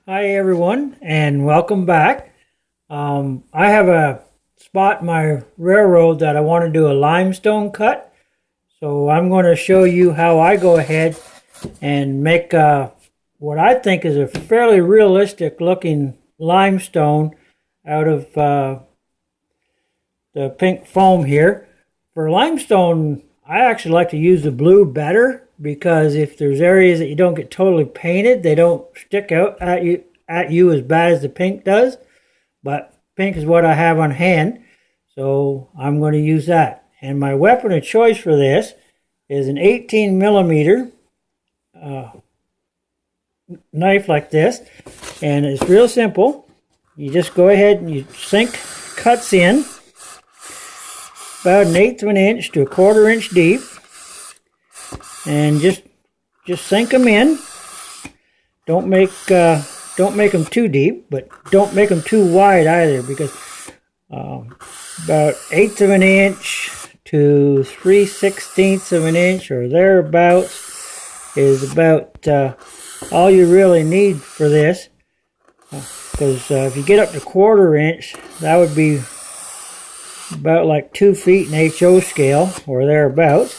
Hi everyone, and welcome back. I have a spot in my railroad that I want to do a limestone cut. So I'm going to show you how I go ahead and make what I think is a fairly realistic looking limestone out of the pink foam here. For limestone, I actually like to use the blue better, because if there's areas that you don't get totally painted, they don't stick out at you as bad as the pink does. But pink is what I have on hand, so I'm going to use that. And my weapon of choice for this is an 18 millimeter knife like this, and it's real simple. You just go ahead and you sink cuts in about 1/8 of an inch to 1/4 inch deep, and just sink them in. Don't make them too deep, but don't make them too wide either, because about 1/8 of an inch to 3/16 of an inch or thereabouts is about all you really need for this. Because if you get up to 1/4 inch, that would be about like 2 feet in HO scale or thereabouts.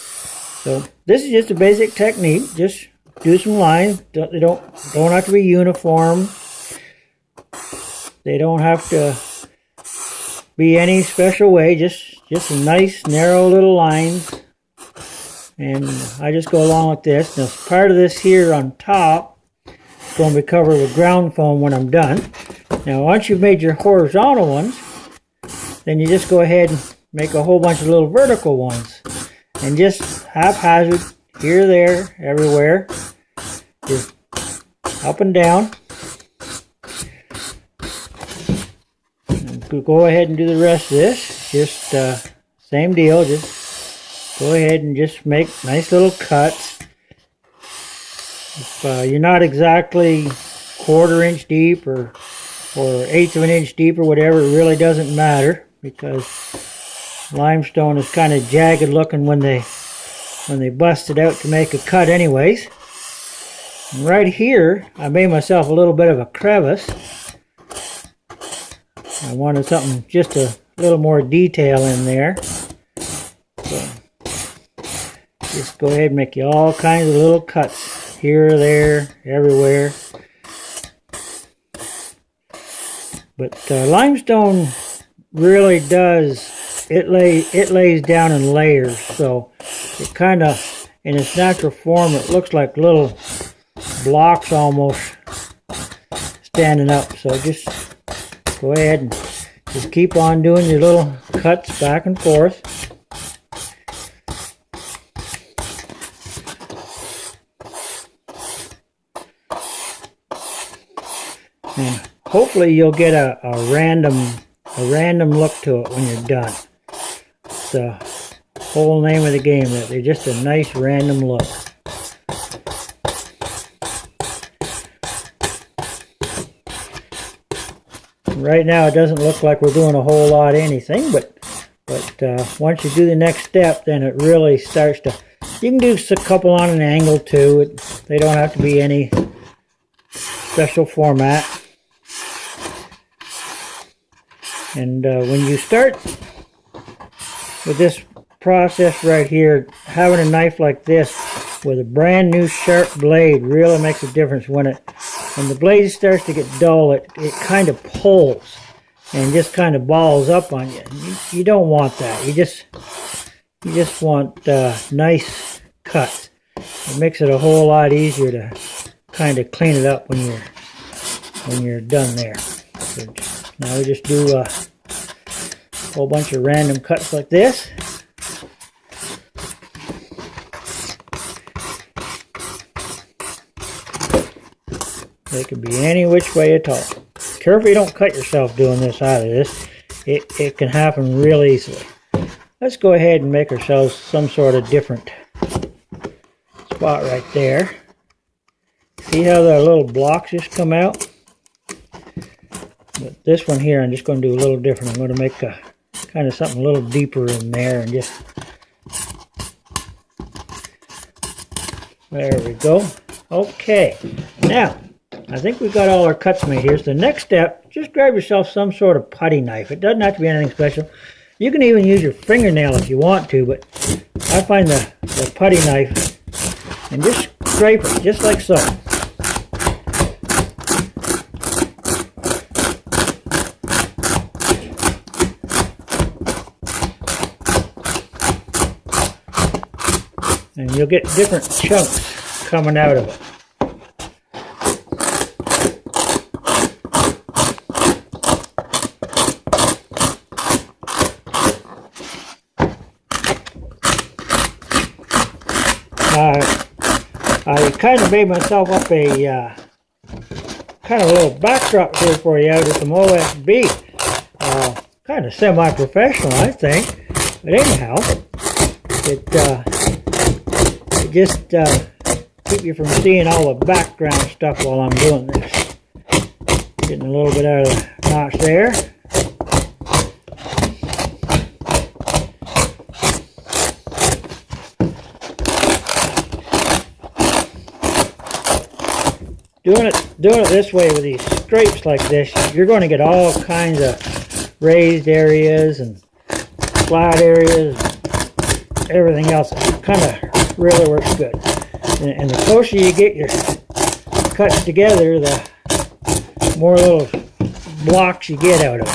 So this is just a basic technique. Just do some lines. They don't have to be uniform. They don't have to be any special way. Just a nice narrow little lines. And I just go along with this. Now part of this here on top is going to be covered with ground foam when I'm done. Now once you've made your horizontal ones, then you just go ahead and make a whole bunch of little vertical ones. And just haphazard, here, there, everywhere. Just up and down. And go ahead and do the rest of this. Just same deal. Just go ahead and just make nice little cuts. If you're not exactly 1/4 inch deep or 1/8 of an inch deep or whatever, it really doesn't matter, because limestone is kind of jagged looking when they bust it out to make a cut anyways. And right here I made myself a little bit of a crevice. I wanted something, just a little more detail in there. So just go ahead and make you all kinds of little cuts here, there, everywhere. But limestone really does, it lays down in layers, so it kind of, in its natural form, it looks like little blocks almost standing up. So just go ahead and just keep on doing your little cuts back and forth. And hopefully you'll get a random look to it when you're done. It's the whole name of the game, that they're just a nice random look. Right now it doesn't look like we're doing a whole lot of anything, but once you do the next step, then it really starts to, you can do a couple on an angle too. They don't have to be any special format. And when you start with this process right here, having a knife like this with a brand new sharp blade really makes a difference. When the blade starts to get dull, it kind of pulls and just kind of balls up on you. You don't want that. You just want nice cuts. It makes it a whole lot easier to kind of clean it up when you're done there. So now we just do a whole bunch of random cuts like this. They could be any which way at all. Careful you don't cut yourself doing this either. It can happen real easily. Let's go ahead and make ourselves some sort of different spot right there. See how the little blocks just come out? But this one here, I'm just going to do a little different. I'm going to make a kind of something a little deeper in there, and just, there we go. Okay, now I think we've got all our cuts made here. So the next step, just grab yourself some sort of putty knife. It doesn't have to be anything special. You can even use your fingernail if you want to, but I find the putty knife and just scrape it just like so. And you'll get different chunks coming out of it. I kind of made myself up a kind of a little backdrop here for you out of some OSB. Kind of semi-professional, I think. But anyhow, it just keep you from seeing all the background stuff while I'm doing this. Getting a little bit out of the notch there. Doing it this way with these scrapes like this, you're going to get all kinds of raised areas and flat areas, and everything else. It kind of really works good. And the closer you get your cuts together, the more little blocks you get out of it.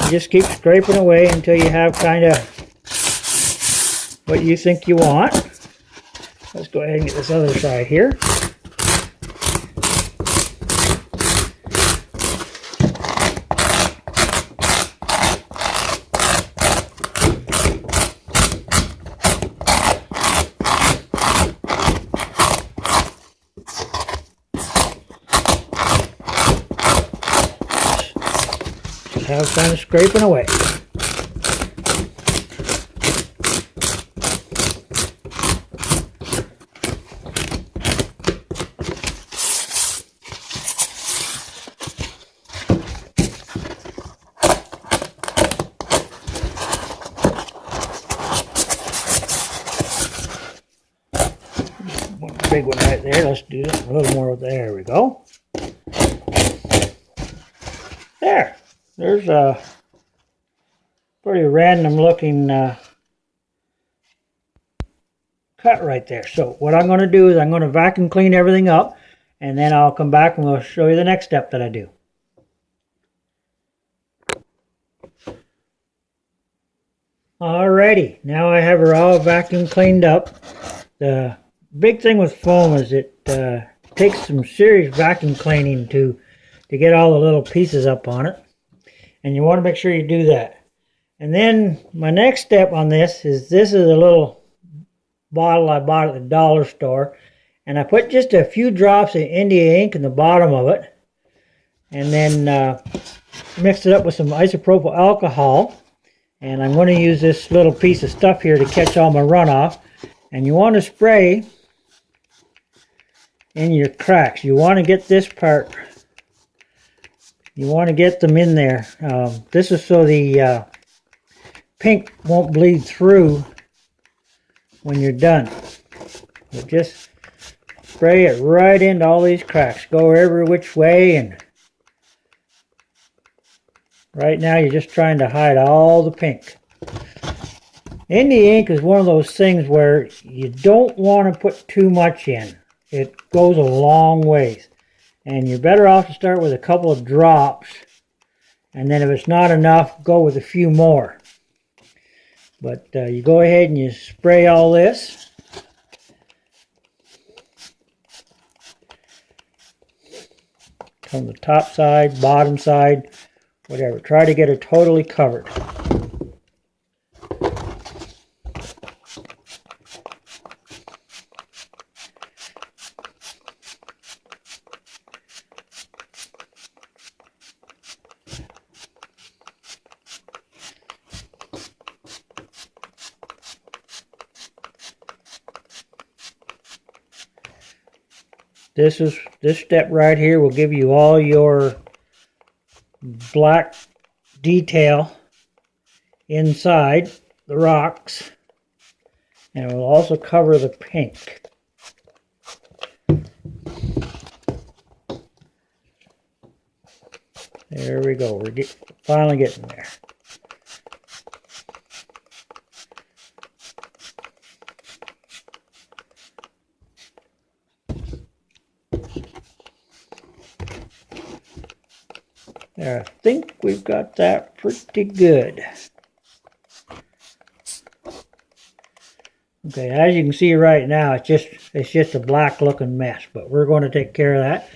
Just keep scraping away until you have kind of what you think you want. Let's go ahead and get this other side here. Have fun scraping away. One big one right there. Let's do this a little more. There we go. There. There's a pretty random looking cut right there. So what I'm going to do is I'm going to vacuum clean everything up, and then I'll come back and we'll show you the next step that I do. Alrighty, now I have her all vacuum cleaned up. The big thing with foam is it takes some serious vacuum cleaning to get all the little pieces up on it. And you want to make sure you do that. And then my next step on this is a little bottle I bought at the dollar store. And I put just a few drops of India ink in the bottom of it. And then mixed it up with some isopropyl alcohol. And I'm going to use this little piece of stuff here to catch all my runoff. And you want to spray in your cracks. You want to get this part. You want to get them in there. This is so the pink won't bleed through when you're done. So just spray it right into all these cracks. Go every which way, and right now you're just trying to hide all the pink. India ink is one of those things where you don't want to put too much in. It goes a long ways. And you're better off to start with a couple of drops, and then if it's not enough, go with a few more. But you go ahead and you spray all this. From the top side, bottom side, whatever. Try to get it totally covered. This step right here will give you all your black detail inside the rocks, and it will also cover the pink. There we go. We're finally getting there. There, I think we've got that pretty good. Okay, as you can see right now, it's just a black looking mess, but we're going to take care of that.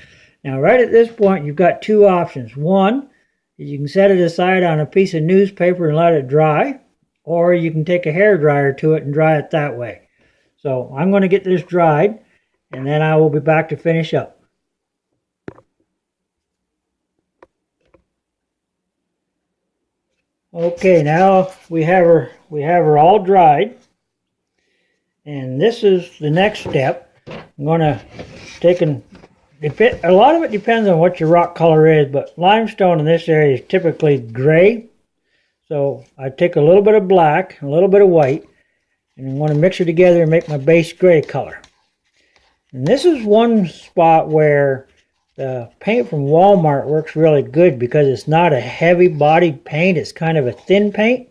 Now, right at this point, you've got two options. One is you can set it aside on a piece of newspaper and let it dry, or you can take a hair dryer to it and dry it that way. So I'm going to get this dried, and then I will be back to finish up. Okay, now we have her all dried, and this is the next step. I'm going to take a lot of it depends on what your rock color is, but limestone in this area is typically gray. So I take a little bit of black, a little bit of white, and I want to mix it together and make my base gray color. And this is one spot where the paint from Walmart works really good because it's not a heavy bodied paint, it's kind of a thin paint.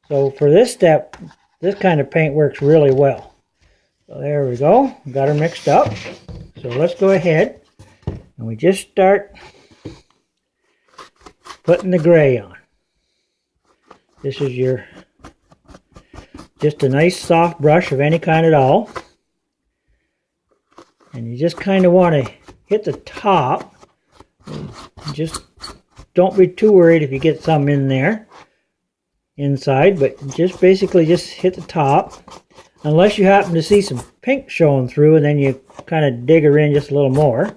So for this step, this kind of paint works really well. So there we go, got her mixed up. So let's go ahead and we just start putting the gray on. This is just a nice soft brush of any kind at all. And you just kind of want to hit the top. Just don't be too worried if you get some in there inside, but just basically just hit the top. Unless you happen to see some pink showing through, and then you kind of dig her in just a little more.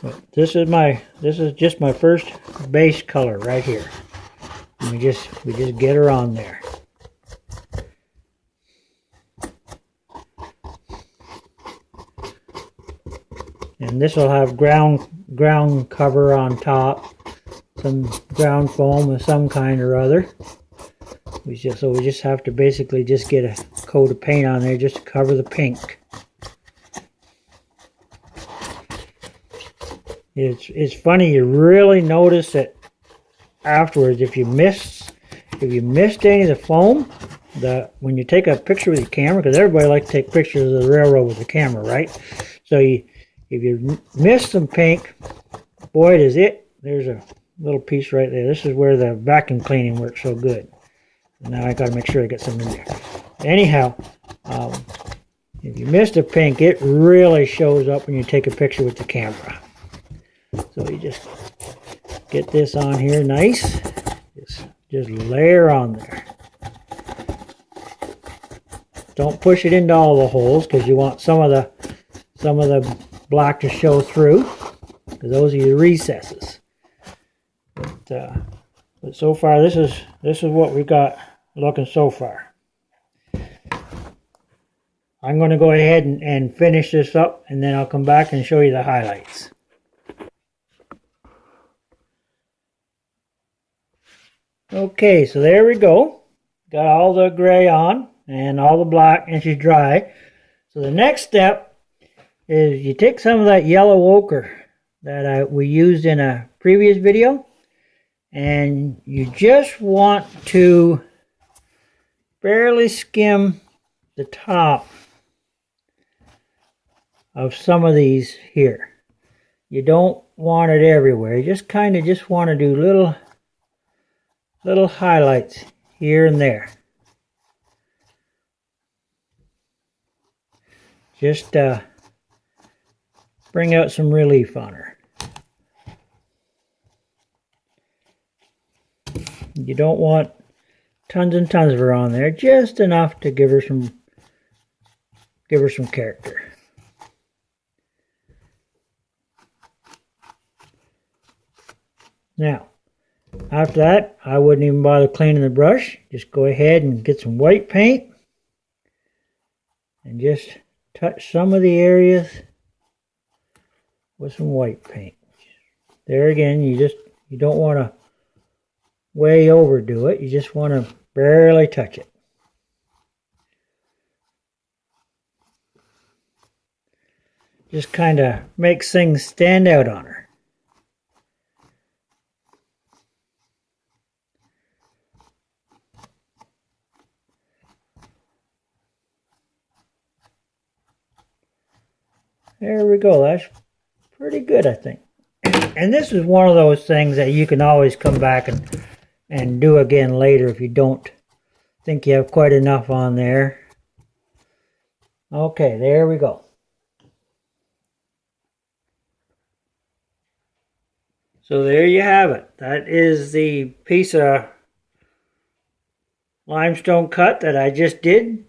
But this is just my first base color right here. And we just get her on there. And this will have ground cover on top. Some ground foam of some kind or other. So we just have to basically just get a coat of paint on there just to cover the pink. It's funny, you really notice it afterwards. If you missed any of the foam, when you take a picture with your camera, because everybody likes to take pictures of the railroad with the camera, right? So if you miss some pink, boy, does it. There's a little piece right there. This is where the vacuum cleaning works so good. Now I got to make sure I get some in there. Anyhow, if you missed a pink, it really shows up when you take a picture with the camera. So you just get this on here nice. Just layer on there. Don't push it into all the holes because you want some of the black to show through, because those are your recesses. But so far, this is what we got looking so far. I'm going to go ahead and finish this up, and then I'll come back and show you the highlights. Okay, so there we go. Got all the gray on and all the black, and she's dry. So the next step is you take some of that yellow ochre that we used in a previous video, and you just want to barely skim the top of some of these here. You don't want it everywhere. You just kind of want to do little highlights here and there. Just bring out some relief on her. You don't want tons and tons of her on there, just enough to give her some character. Now, after that, I wouldn't even bother cleaning the brush. Just go ahead and get some white paint and just touch some of the areas with some white paint. There again, you don't want to way overdo it. You just want to barely touch it. Just kind of makes things stand out on her. There we go. That's pretty good, I think. And this is one of those things that you can always come back and do again later if you don't think you have quite enough on there. Okay, there we go. So there you have it. That is the piece of limestone cut that I just did.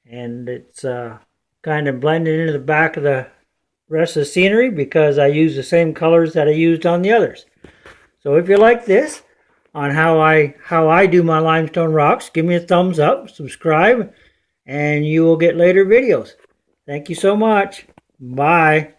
And it's kind of blended into the back of the rest of the scenery because I use the same colors that I used on the others. So if you like this on how I do my limestone rocks, give me a thumbs up, subscribe, and you will get later videos. Thank you so much. Bye.